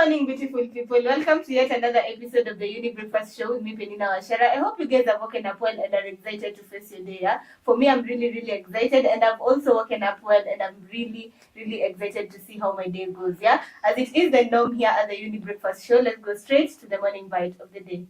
morning, beautiful people. Welcome to yet another episode of the Younib Breakfast Show with me, Peninah Wachera. I hope you guys have woken up well and are excited to face your day. Yeah? For me, I'm really, really excited, and I've also woken up well, and I'm really, really excited to see how my day goes. Yeah, as it is the norm here at the Younib Breakfast Show, let's go straight to the morning bite of the day.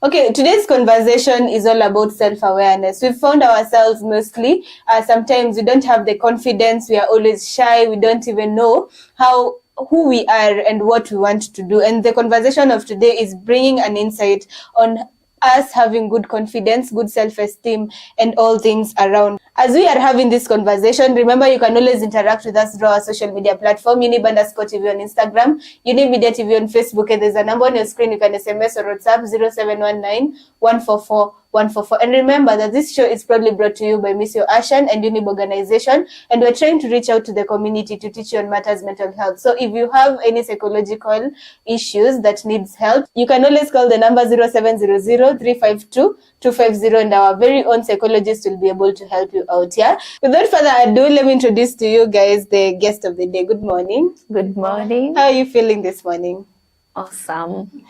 Okay, today's conversation is all about self-awareness. We've found ourselves mostly, sometimes we don't have the confidence, we are always shy, we don't even know who we are and what we want to do. And the conversation of today is bringing an insight on us having good confidence, good self-esteem, and all things around. As we are having this conversation, remember you can always interact with us through our social media platform, Younib_TV on Instagram, Younib Media TV on Facebook, and there's a number on your screen. You can SMS or WhatsApp 0719 144 144. And remember that this show is proudly brought to you by Miss Yo Ashan and Younib Organization, and we're trying to reach out to the community to teach you on matters mental health. So if you have any psychological issues that needs help, you can always call the number 0700 352 250, and our very own psychologist will be able to help you out. Yeah. Without further ado, let me introduce to you guys the guest of the day. Good morning. Good morning. How are you feeling this morning? Awesome.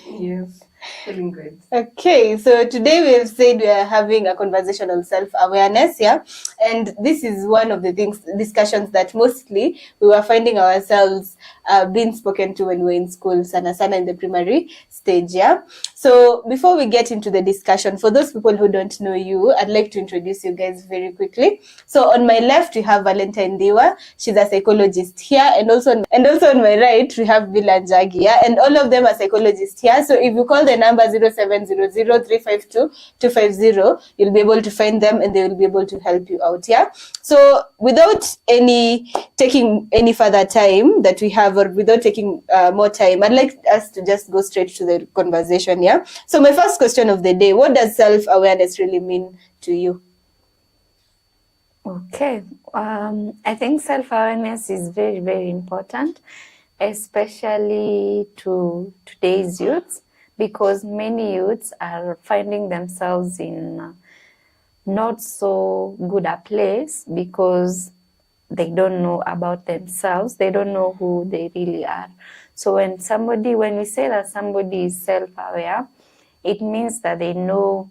Yes. Feeling good. Okay, so today we have said we are having a conversation on self-awareness, yeah, and this is one of the discussions that mostly we were finding ourselves being spoken to when we were in school, sana in the primary stage, yeah. So before we get into the discussion, for those people who don't know you, I'd like to introduce you guys very quickly. So on my left we have Valentine Ndiwa. She's a psychologist here, and also on my right we have Beulah and Njagi, yeah, and all of them are psychologists here. So if you call the number 0700 352 250, you'll be able to find them and they will be able to help you out. Yeah. So without taking any further time that we have, or without taking more time, I'd like us to just go straight to the conversation. Yeah. So my first question of the day: what does self-awareness really mean to you? Okay. I think self-awareness is very, very important, especially to today's youths, because many youths are finding themselves in not so good a place because they don't know about themselves. They don't know who they really are. So when we say that somebody is self-aware, it means that they know,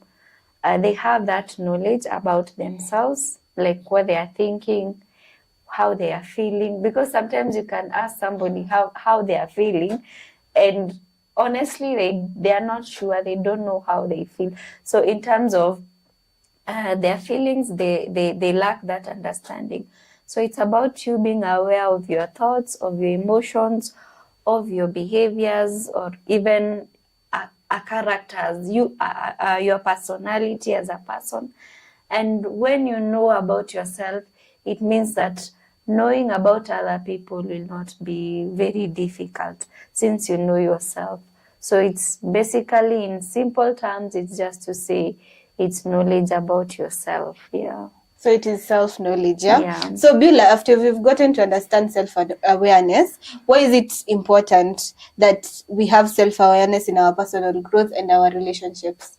they have that knowledge about themselves, like what they are thinking, how they are feeling. Because sometimes you can ask somebody how they are feeling, and honestly, they are not sure. They don't know how they feel. So in terms of their feelings, they lack that understanding. So it's about you being aware of your thoughts, of your emotions, of your behaviors, or even a character, your personality as a person. And when you know about yourself, it means that knowing about other people will not be very difficult since you know yourself. So it's basically, in simple terms, it's just to say it's knowledge about yourself. Yeah. So it is self-knowledge, yeah? Yeah. So Beulah, after we've gotten to understand self-awareness, why is it important that we have self-awareness in our personal growth and our relationships?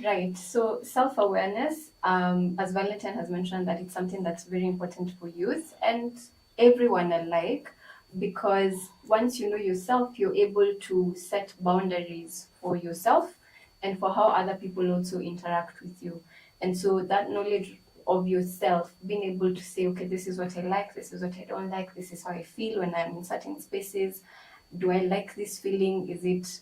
Right. So self-awareness, as Valentine has mentioned, that it's something that's very important for youth and everyone alike, because once you know yourself, you're able to set boundaries for yourself and for how other people also interact with you. And so that knowledge of yourself, being able to say, okay, this is what I like, this is what I don't like, this is how I feel when I'm in certain spaces. Do I like this feeling? Is it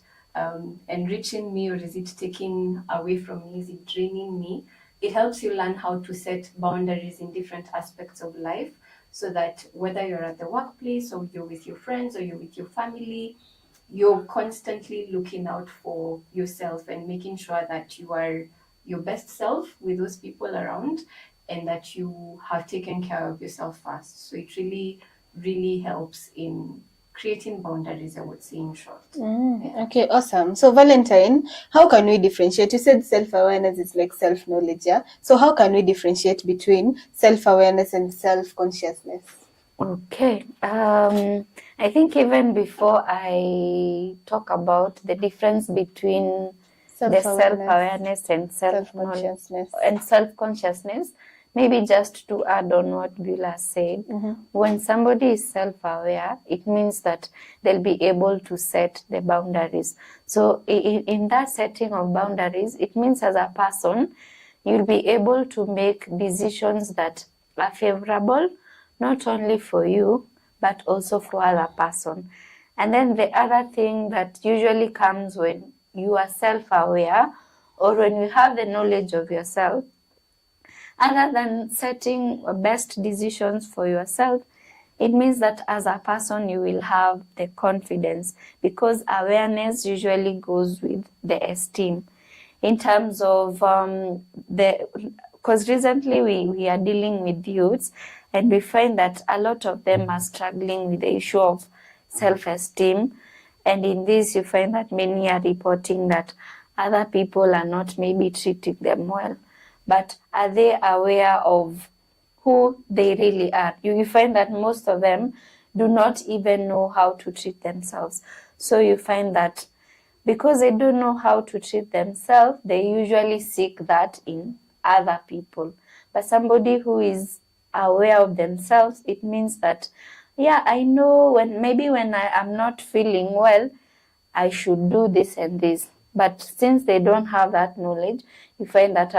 enriching me, or is it taking away from me? Is it draining me? It helps you learn how to set boundaries in different aspects of life, so that whether you're at the workplace, or you're with your friends, or you're with your family, you're constantly looking out for yourself and making sure that you are your best self with those people around, and that you have taken care of yourself first. So it really, really helps in creating boundaries, I would say, in short. Okay, awesome. So Valentine, how can we differentiate? You said self-awareness is like self-knowledge, yeah? So how can we differentiate between self-awareness and self-consciousness? Okay. I think even before I talk about the difference between the self-awareness and self-consciousness. self-consciousness, maybe just to add on what Beulah said, when somebody is self-aware, it means that they'll be able to set the boundaries. So in that setting of boundaries, it means as a person, you'll be able to make decisions that are favorable, not only for you, but also for other person. And then the other thing that usually comes when you are self-aware or when you have the knowledge of yourself, other than setting best decisions for yourself, it means that as a person you will have the confidence, because awareness usually goes with the esteem. In terms of because recently we are dealing with youths, and we find that a lot of them are struggling with the issue of self-esteem. And in this, you find that many are reporting that other people are not maybe treating them well. But are they aware of who they really are? You find that most of them do not even know how to treat themselves. So you find that because they don't know how to treat themselves, they usually seek that in other people. But somebody who is aware of themselves, it means that, yeah, I know when I am not feeling well, I should do this and this. But since they don't have that knowledge, you find that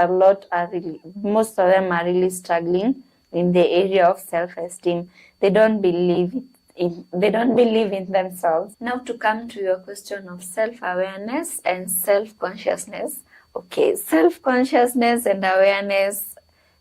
most of them are really struggling in the area of self-esteem. They don't believe in themselves. Now, to come to your question of self-awareness and self-consciousness. Okay, self-consciousness and awareness,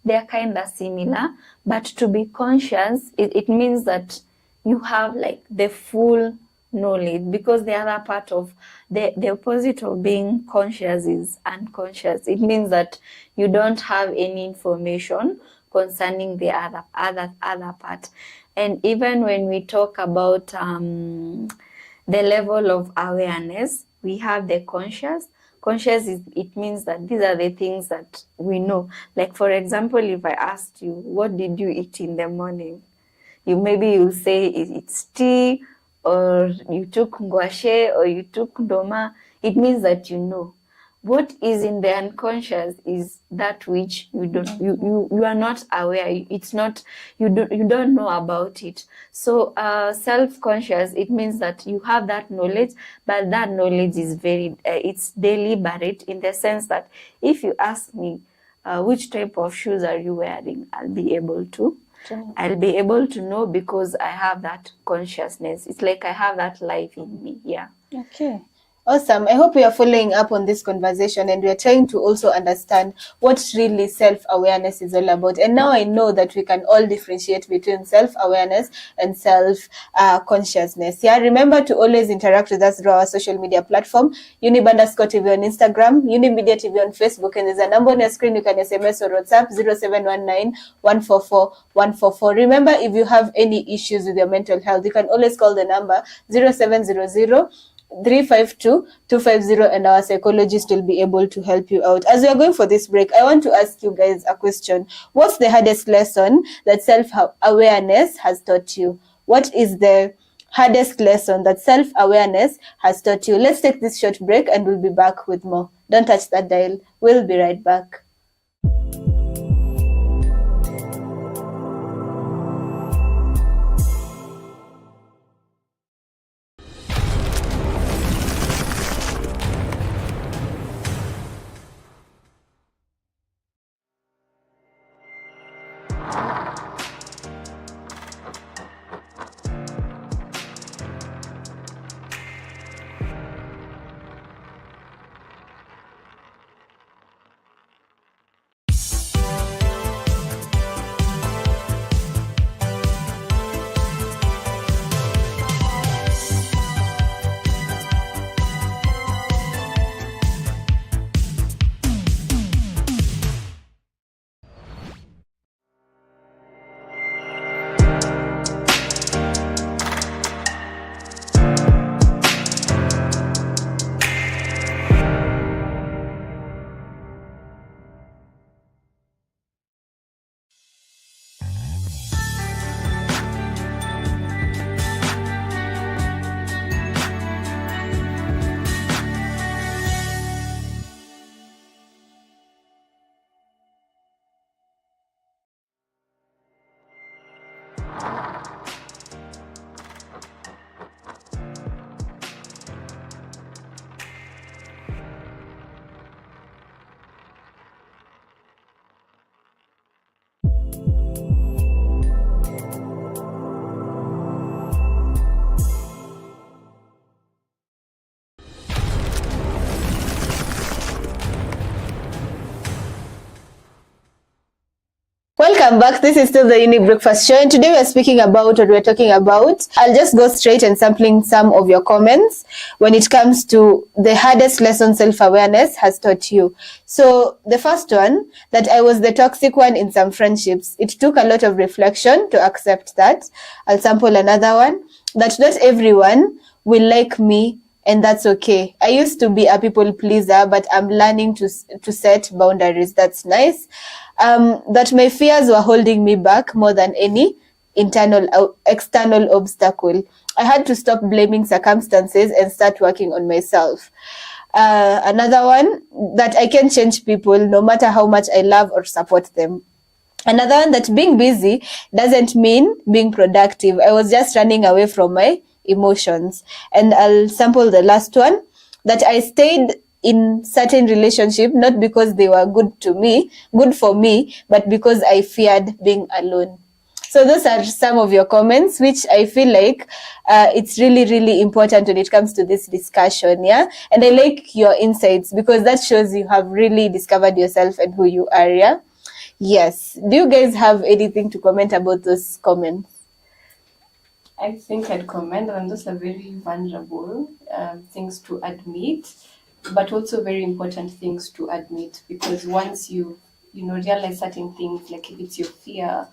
they are kind of similar, but to be conscious, it means that you have like the full knowledge, because the other part of the opposite of being conscious is unconscious. It means that you don't have any information concerning the other part. And even when we talk about the level of awareness, we have the conscious. Conscious it means that these are the things that we know. Like, for example, if I asked you, what did you eat in the morning? You'll say it's tea, or you took ngwashe, or you took ndoma. It means that you know. What is in the unconscious is that which you are not aware. It's not, you don't know about it. So self-conscious, it means that you have that knowledge, but that knowledge is it's deliberate, in the sense that if you ask me which type of shoes are you wearing, I'll be able to know, because I have that consciousness. It's like I have that life in me. Yeah. Okay. Awesome. I hope we are following up on this conversation, and we are trying to also understand what really self-awareness is all about. And now I know that we can all differentiate between self-awareness and self-consciousness. Yeah, remember to always interact with us through our social media platform, Younib_TV on Instagram, Younib Media TV on Facebook, and there's a number on your screen. You can SMS or WhatsApp 0719-144-144. Remember, if you have any issues with your mental health, you can always call the number 0700 352-250, and our psychologist will be able to help you out. As we are going for this break, I want to ask you guys a question. What's the hardest lesson that self-awareness has taught you? What is the hardest lesson that self-awareness has taught you? Let's take this short break and we'll be back with more. Don't touch that dial. We'll be right back. Welcome back. This is still the Younib Breakfast Show, and today we're talking about, I'll just go straight and sampling some of your comments when it comes to the hardest lesson self-awareness has taught you. So the first one, that I was the toxic one in some friendships. It took a lot of reflection to accept that. I'll sample another one, that not everyone will like me, and that's okay. I used to be a people pleaser, but I'm learning to set boundaries. That's nice. That my fears were holding me back more than any external obstacle. I had to stop blaming circumstances and start working on myself. Another one, that I can change people no matter how much I love or support them. Another one, that being busy doesn't mean being productive. I was just running away from my emotions. And I'll sample the last one, that I stayed in certain relationship not because they were good for me, but because I feared being alone. So those are some of your comments, which I feel like it's really, really important when it comes to this discussion, yeah? And I like your insights because that shows you have really discovered yourself and who you are, yeah? Yes. Do you guys have anything to comment about those comments? I think I'd comment on those are very vulnerable things to admit, but also very important things to admit, because once you realize certain things, like if it's your fear,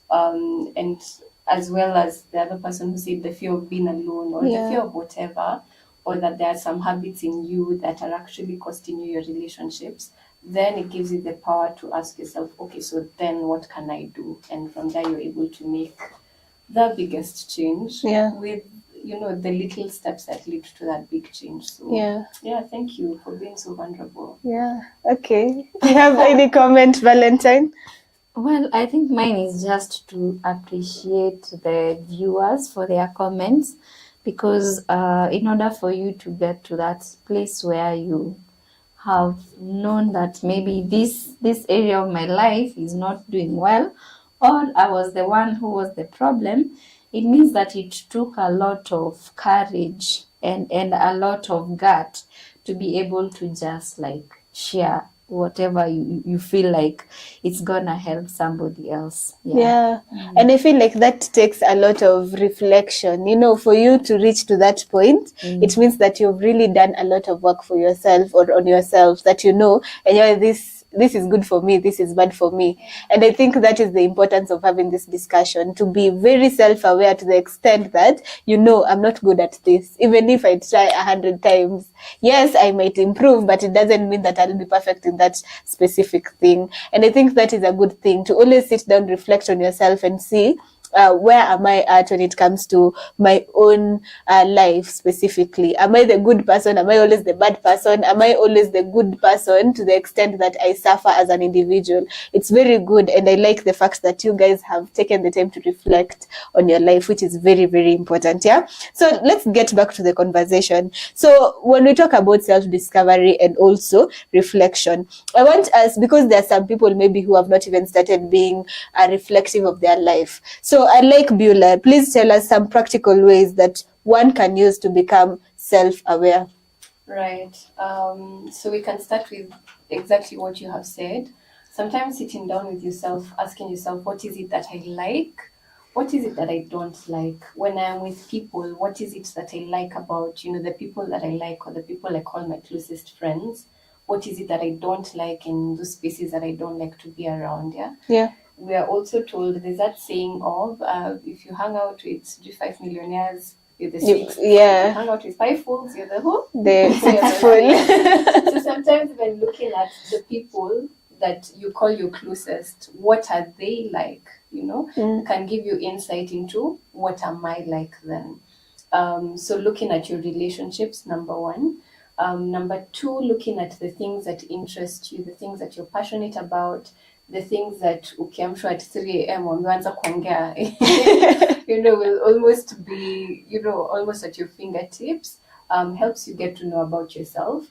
and as well as the other person who said the fear of being alone or the fear of whatever, or that there are some habits in you that are actually costing you your relationships, then it gives you the power to ask yourself, okay, so then what can I do? And from there you're able to make the biggest change with the little steps that lead to that big change. So thank you for being so vulnerable. Okay, do you have any comment, Valentine? Well, I think mine is just to appreciate the viewers for their comments, because in order for you to get to that place where you have known that maybe this area of my life is not doing well, or I was the one who was the problem, it means that it took a lot of courage and a lot of gut to be able to just like share whatever you feel like it's gonna help somebody else. And I feel like that takes a lot of reflection, for you to reach to that point. It means that you've really done a lot of work for yourself or on yourself, that and this is good for me, this is bad for me. And I think that is the importance of having this discussion, to be very self-aware to the extent that I'm not good at this. Even if I try 100 times, yes, I might improve, but it doesn't mean that I'll be perfect in that specific thing. And I think that is a good thing, to always sit down, reflect on yourself and see where am I at when it comes to my own life specifically. Am I the good person? Am I always the bad person? Am I always the good person to the extent that I suffer as an individual? It's very good, and I like the fact that you guys have taken the time to reflect on your life, which is very, very important, yeah? So let's get back to the conversation. So when we talk about self-discovery and also reflection, I want us, because there are some people maybe who have not even started being reflective of their life. So I like Beulah. Please tell us some practical ways that one can use to become self-aware. Right. So we can start with exactly what you have said. Sometimes sitting down with yourself, asking yourself, what is it that I like? What is it that I don't like? When I'm with people, what is it that I like about, the people that I like, or the people I call my closest friends? What is it that I don't like in those spaces that I don't like to be around? Yeah. We are also told, there's that saying of, if you hang out with 5 millionaires, you're the sixth. If you hang out with 5 fools, you're the who? The sixth fool. So sometimes when looking at the people that you call your closest, what are they like? Can give you insight into what am I like then. So looking at your relationships, number one. Number two, looking at the things that interest you, the things that you're passionate about, the things that ukiamshwa at 3 a.m. wameanza kuongea, will almost be, almost at your fingertips, helps you get to know about yourself.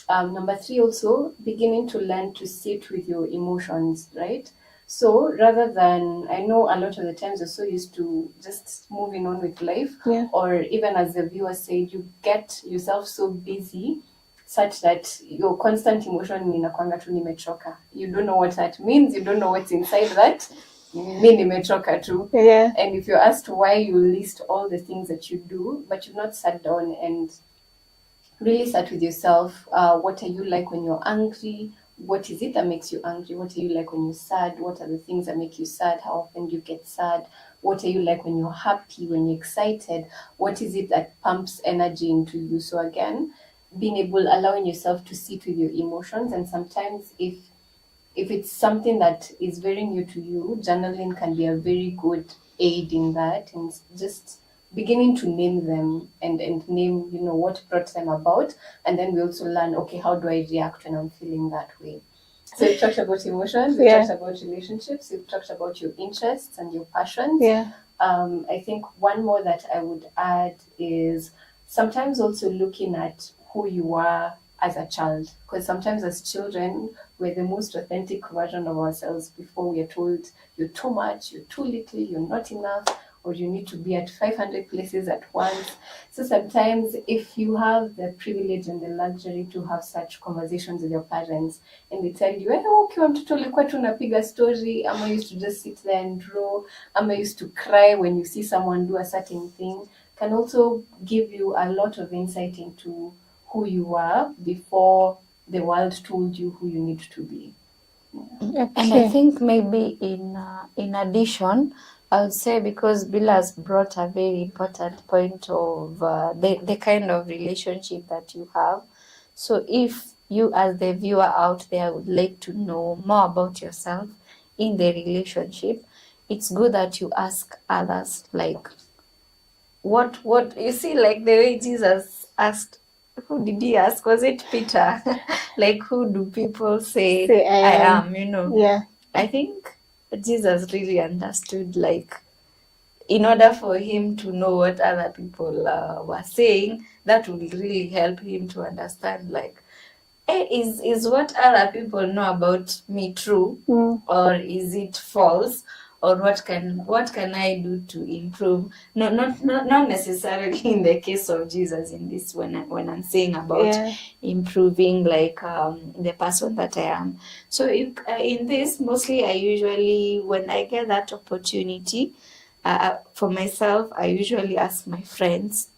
Number three, also beginning to learn to sit with your emotions, right? So rather than, I know a lot of the times you're so used to just moving on with life, or even as the viewer said, you get yourself so busy such that your constant emotion inakwanga tu nimechoka. You don't know what that means. You don't know what's inside that. mi nimechoka tu. Yeah. And if you're asked why, you list all the things that you do, but you've not sat down and really sat with yourself. What are you like when you're angry? What is it that makes you angry? What are you like when you're sad? What are the things that make you sad? How often do you get sad? What are you like when you're happy, when you're excited? What is it that pumps energy into you? So again, being able, allowing yourself to sit with your emotions. And sometimes if it's something that is very new to you, journaling can be a very good aid in that, and just beginning to name them and name, what brought them about. And then we also learn, okay, how do I react when I'm feeling that way? So we've talked about emotions, we've talked about relationships, we've talked about your interests and your passions. Yeah. I think one more that I would add is sometimes also looking at who you are as a child, because sometimes as children we're the most authentic version of ourselves before we are told you're too much, you're too little, you're not enough, or you need to be at 500 places at once. So sometimes if you have the privilege and the luxury to have such conversations with your parents and they tell you, ukiwa mtoto ulikuwa tu unapiga story, ama used to just sit there and draw, ama used to cry when you see someone do a certain thing, can also give you a lot of insight into who you are before the world told you who you need to be. Okay. And I think maybe in addition, I would say, because Beulah has brought a very important point of the kind of relationship that you have. So if you as the viewer out there would like to know more about yourself in the relationship, it's good that you ask others, like, what you see, like the way Jesus asked, who did he ask? Was it Peter? Like, who do people say I am? Yeah. I think Jesus really understood, like, in order for him to know what other people were saying, that will really help him to understand, like, is what other people know about me true, or is it false, or what can I do to improve? Not necessarily in the case of Jesus in this, when I'm saying about improving, like, the person that I am. So in this, mostly I usually, when I get that opportunity, for myself, I usually ask my friends.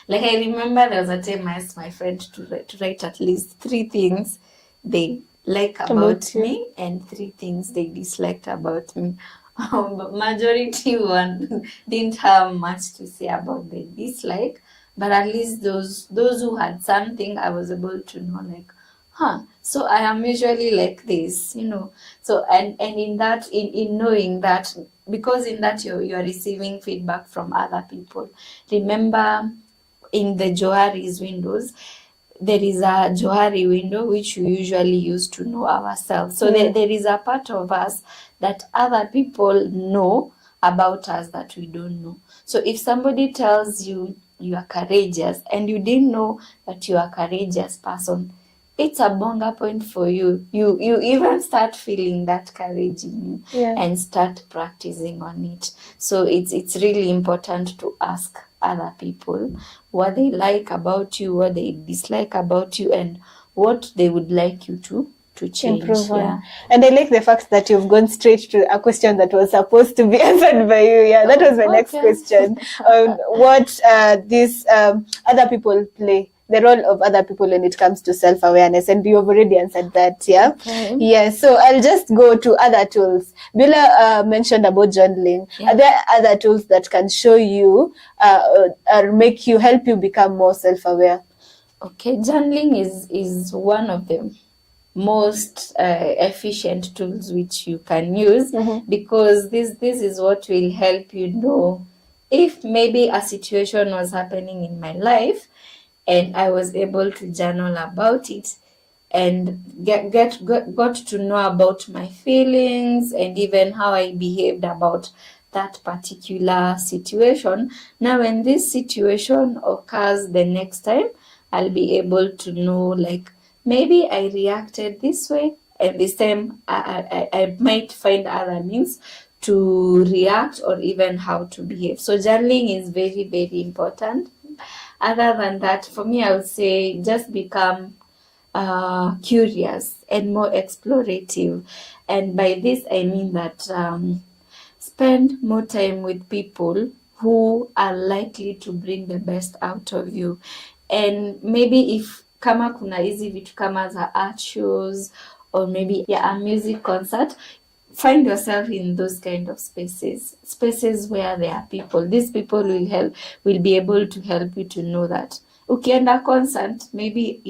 Like, I remember there was a time I asked my friend to write at least 3 things they like about me and 3 things they disliked about me. But majority one didn't have much to say about the dislike, but at least those who had something, I was able to know, like, so I am usually like this, So and in that, in knowing that, because in that you're receiving feedback from other people. Remember, in the Johari's windows, there is a Johari window which we usually use to know ourselves. So there is a part of us that other people know about us that we don't know. So if somebody tells you you are courageous and you didn't know that you are a courageous person, it's a bonga point for you. You even start feeling that courage in you and start practicing on it. So it's really important to ask other people what they like about you, what they dislike about you, and what they would like you to change. Improve on. And I like the fact that you've gone straight to a question that was supposed to be answered by you. Yeah, that was my next question. What these other people play, the role of other people when it comes to self-awareness, and you've already answered that. Yeah. So I'll just go to other tools. Beulah mentioned about journaling. Are there other tools that can show you or make you, help you become more self-aware? Okay, journaling is one of them most efficient tools which you can use, because this is what will help you know if maybe a situation was happening in my life and I was able to journal about it and got to know about my feelings and even how I behaved about that particular situation. Now when this situation occurs the next time, I'll be able to know, like, maybe I reacted this way, and this time I might find other means to react or even how to behave. So journaling is very, very important. Other than that, for me, I would say just become curious and more explorative. And by this, I mean that spend more time with people who are likely to bring the best out of you. And maybe if kama kuna hizi vitu kama za art shows or maybe a music concert, find yourself in those kind of spaces where there are people. These people will be able to help you to know that ukienda concert, maybe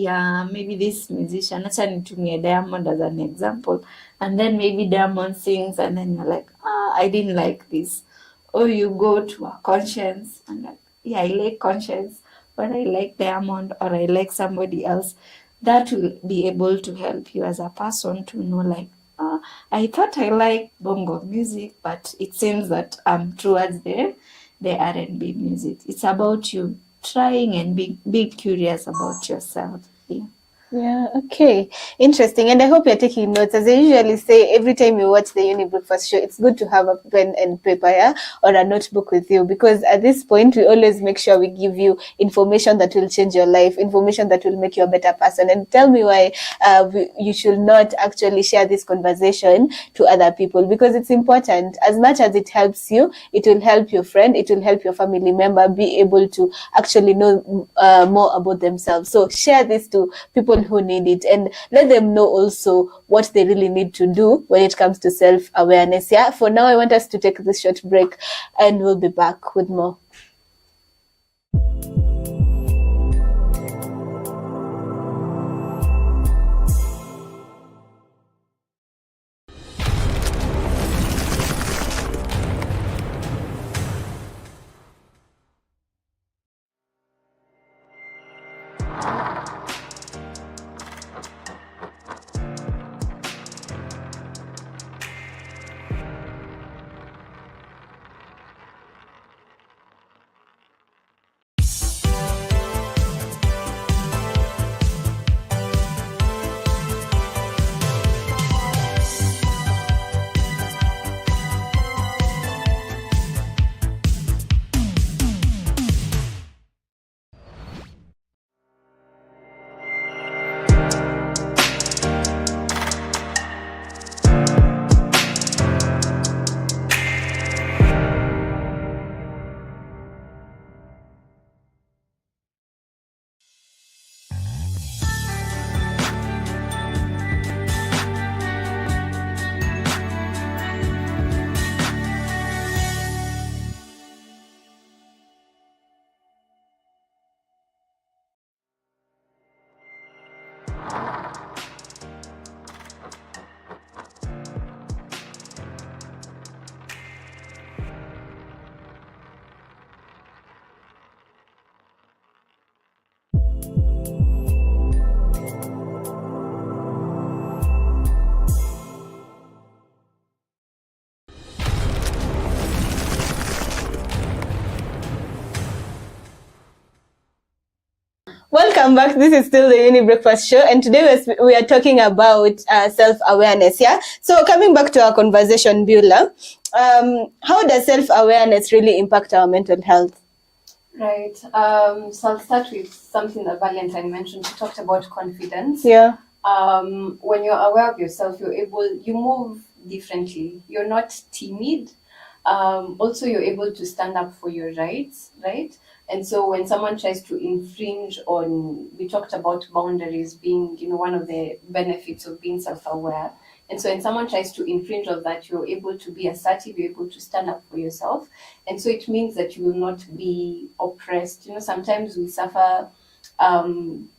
this musician, acha nitumie Diamond as an example, and then maybe Diamond sings and then you're like, I didn't like this. Or you go to a conscience and like, yeah, I like conscience, but I like Diamond or I like somebody else. That will be able to help you as a person to know like, I thought I like bongo music, but it seems that I'm towards the R&B music. It's about you trying and being curious about yourself. Yeah. Yeah, okay. Interesting. And I hope you're taking notes. As I usually say, every time you watch the Younib Breakfast Show, it's good to have a pen and paper, yeah, or a notebook with you, because at this point, we always make sure we give you information that will change your life, information that will make you a better person. And tell me why you should not actually share this conversation to other people, because it's important. As much as it helps you, it will help your friend, it will help your family member be able to actually know more about themselves. So share this to people who need it, and let them know also what they really need to do when it comes to self-awareness. Yeah, for now, I want us to take this short break and we'll be back with more. Welcome back. This is still the Younib Breakfast Show, and today we are talking about self-awareness. Yeah. So coming back to our conversation, Beulah, how does self-awareness really impact our mental health? Right. So I'll start with something that Valentine mentioned. She talked about confidence. Yeah. When you're aware of yourself, you move differently. You're not timid. Also, you're able to stand up for your rights, right? And so when someone tries to infringe on, we talked about boundaries being, one of the benefits of being self-aware. And so when someone tries to infringe on that, you're able to be assertive, you're able to stand up for yourself. And so it means that you will not be oppressed. Sometimes we suffer,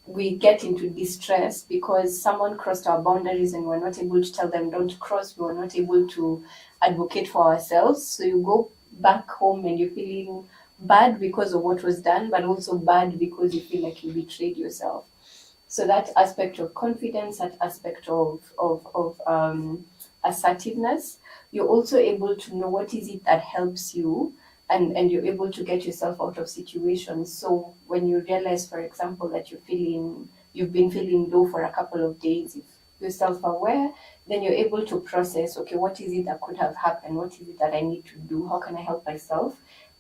we get into distress because someone crossed our boundaries and we're not able to tell them don't cross, we're not able to advocate for ourselves. So you go back home and you're feeling bad because of what was done, but also bad because you feel like you betrayed yourself. So that aspect of confidence, that aspect of assertiveness, you're also able to know what is it that helps you, and you're able to get yourself out of situations. So when you realize, for example, that you've been feeling low for a couple of days, if you're self-aware, then you're able to process, okay, what is it that could have happened? What is it that I need to do? How can I help myself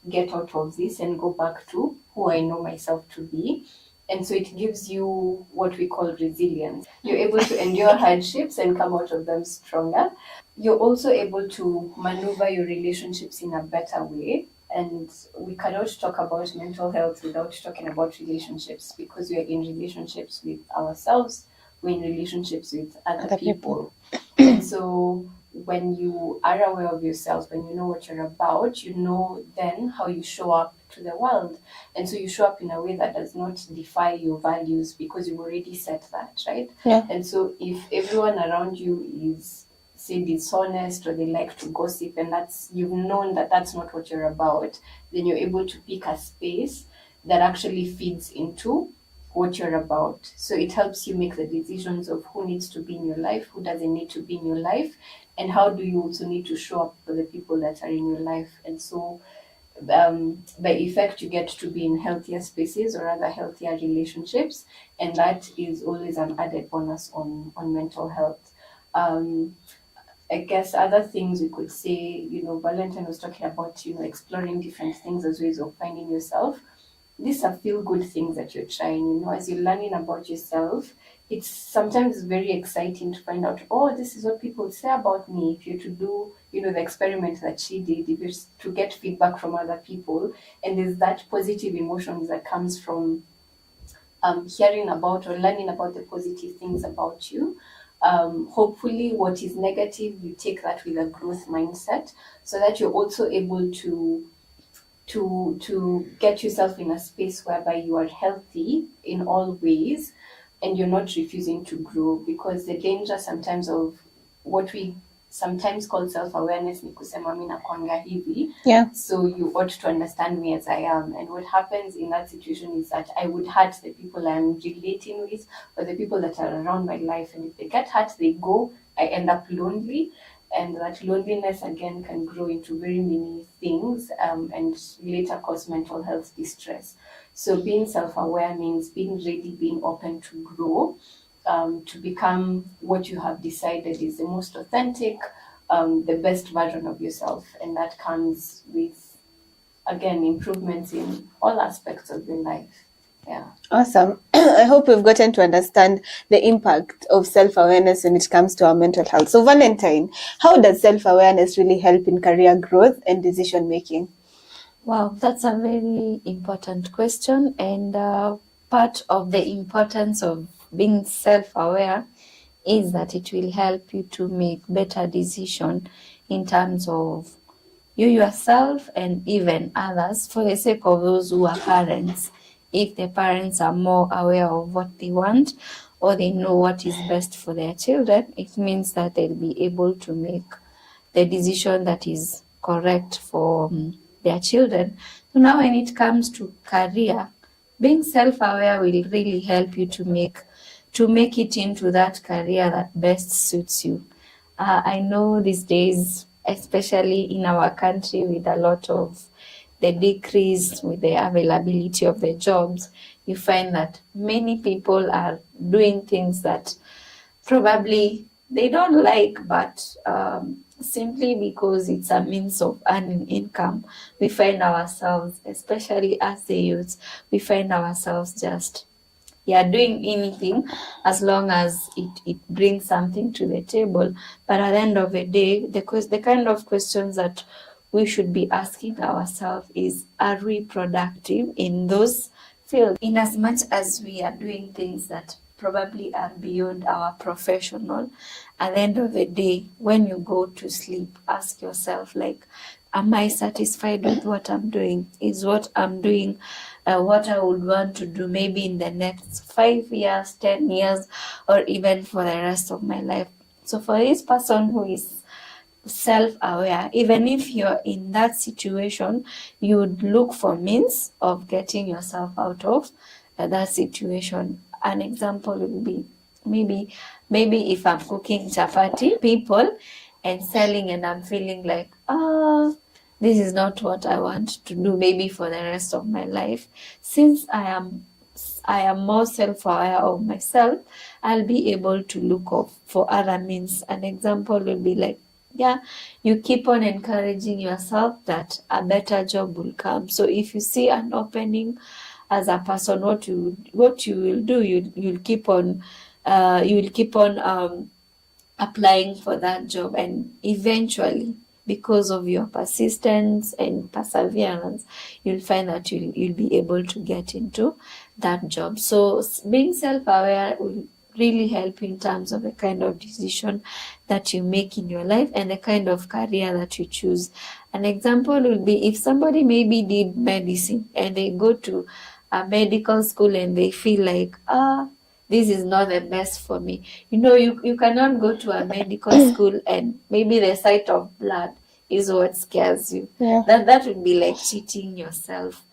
get out of this and go back to who I know myself to be? And so it gives you what we call resilience. You're able to endure hardships and come out of them stronger. You're also able to maneuver your relationships in a better way. And we cannot talk about mental health without talking about relationships, because we are in relationships with ourselves, we're in relationships with other people. And so when you are aware of yourself, when you know what you're about, you know then how you show up to the world. And so you show up in a way that does not defy your values, because you've already set that, right? Yeah. And so if everyone around you is, say, dishonest, or they like to gossip, and that's, you've known that that's not what you're about, then you're able to pick a space that actually feeds into what you're about. So it helps you make the decisions of who needs to be in your life, who doesn't need to be in your life, and how do you also need to show up for the people that are in your life. And so by effect, you get to be in healthier spaces, or rather healthier relationships, and that is always an added bonus on mental health. I guess other things we could say, Valentine was talking about, exploring different things as ways of finding yourself. These are feel good things that you're trying, as you're learning about yourself. It's sometimes very exciting to find out, oh, this is what people say about me. If you're to do, the experiment that she did, if you're to get feedback from other people, and there's that positive emotions that comes from hearing about or learning about the positive things about you. Hopefully, what is negative, you take that with a growth mindset, so that you're also able to get yourself in a space whereby you are healthy in all ways, and you're not refusing to grow. Because the danger sometimes of what we sometimes call self-awareness ni kusema mimi nakwanga hivi, Yeah. so you ought to understand me as I am. And what happens in that situation is that I would hurt the people I'm relating with, or the people that are around my life, and if they get hurt, they go, I end up lonely. And that loneliness again can grow into very many things, and later cause mental health distress. So being self-aware means being ready, being open to grow, to become what you have decided is the most authentic, the best version of yourself. And that comes with, again, improvements in all aspects of your life. Yeah. Awesome. I hope we've gotten to understand the impact of self-awareness when it comes to our mental health. So, Valentine, how does self-awareness really help in career growth and decision making? Wow, that's a very important question. And part of the importance of being self-aware is that it will help you to make better decisions in terms of you yourself and even others. For the sake of those who are parents, if the parents are more aware of what they want, or they know what is best for their children, it means that they'll be able to make the decision that is correct for their children. So now when it comes to career, being self-aware will really help you to make it into that career that best suits you. I know these days, especially in our country, with a lot of the decrease with the availability of the jobs, you find that many people are doing things that probably they don't like, but simply because it's a means of earning income, we find ourselves, especially as the youths, we find ourselves just doing anything as long as it brings something to the table. But at the end of the day, the kind of questions that we should be asking ourselves is, are we productive in those fields? In as much as we are doing things that probably are beyond our professional, at the end of the day, when you go to sleep, ask yourself, like, am I satisfied with what I'm doing? Is what I'm doing what I would want to do maybe in the next 5 years, 10 years, or even for the rest of my life? So for this person who is self-aware, even if you're in that situation, you would look for means of getting yourself out of that situation. An example would be maybe if I'm cooking chapati people and selling, and I'm feeling like, this is not what I want to do maybe for the rest of my life. Since I am more self-aware of myself, I'll be able to look for other means. An example will be like, you keep on encouraging yourself that a better job will come. So if you see an opening as a person, what you will do, you'll keep on applying for that job, and eventually, because of your persistence and perseverance, you'll find that you'll be able to get into that job. So being self-aware will really help in terms of the kind of decision that you make in your life and the kind of career that you choose. An example will be if somebody maybe did medicine and they go to a medical school and they feel like, this is not the best for me. You cannot go to a medical school and maybe the sight of blood is what scares you. Yeah. That would be like cheating yourself.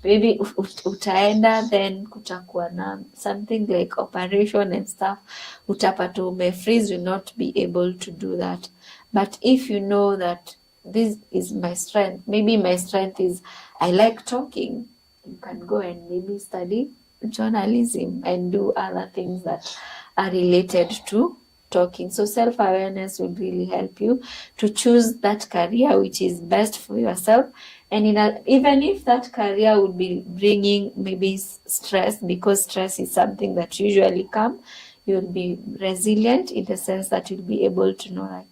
Maybe utaenda, then kutakuwa na something like operation and stuff, utapata umefreeze, will not be able to do that. But if you know that this is my strength, maybe my strength is I like talking, you can go and maybe study journalism and do other things that are related to talking. So self-awareness will really help you to choose that career which is best for yourself. And even if that career would be bringing maybe stress, because stress is something that usually comes, you'll be resilient in the sense that you'll be able to know, like,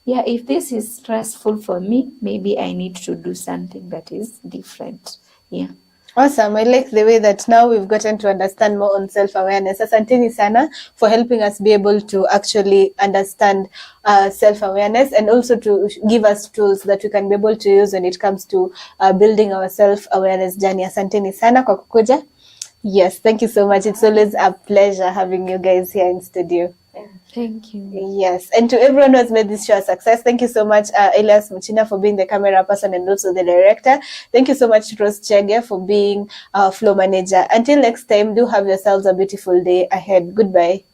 yeah, if this is stressful for me, maybe I need to do something that is different. Yeah. Awesome. I like the way that now we've gotten to understand more on self-awareness. Asanteni sana for helping us be able to actually understand self-awareness, and also to give us tools that we can be able to use when it comes to building our self-awareness journey. Asanteni sana kwa kukuja. Yes, thank you so much. It's always a pleasure having you guys here in studio. Thank you. Yes, and to everyone who has made this show a success, thank you so much, Elias Muchina, for being the camera person and also the director. Thank you so much, Rose Chege, for being our flow manager. Until next time, do have yourselves a beautiful day ahead. Goodbye.